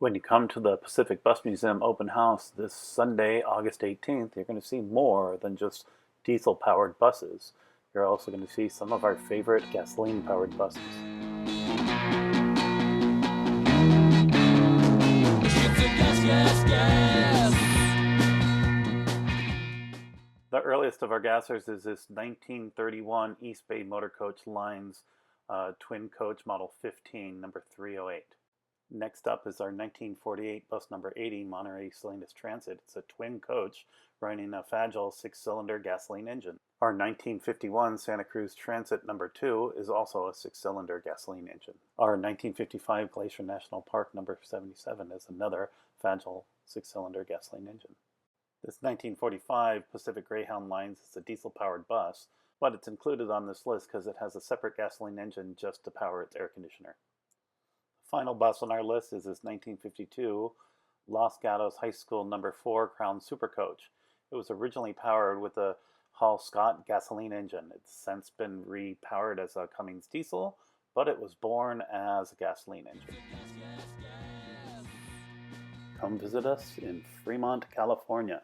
When you come to the Pacific Bus Museum open house this Sunday, August 18th, you're going to see more than just diesel-powered buses. You're also going to see some of our favorite gasoline-powered buses. The earliest of our gassers is this 1931 East Bay Motor Coach Lines twin coach model 15, number 308. Next up is our 1948 bus number 80 Monterey Salinas Transit. It's a twin coach running a Fagel 6-cylinder gasoline engine. Our 1951 Santa Cruz Transit number 2 is also a 6-cylinder gasoline engine. Our 1955 Glacier National Park number 77 is another Fagel 6-cylinder gasoline engine. This 1945 Pacific Greyhound Lines is a diesel-powered bus, but it's included on this list because it has a separate gasoline engine just to power its air conditioner. The final bus on our list is this 1952 Los Gatos High School number 4 Crown Supercoach. It was originally powered with a Hall Scott gasoline engine. It's since been repowered as a Cummins diesel, but it was born as a gasoline engine. Come visit us in Fremont, California.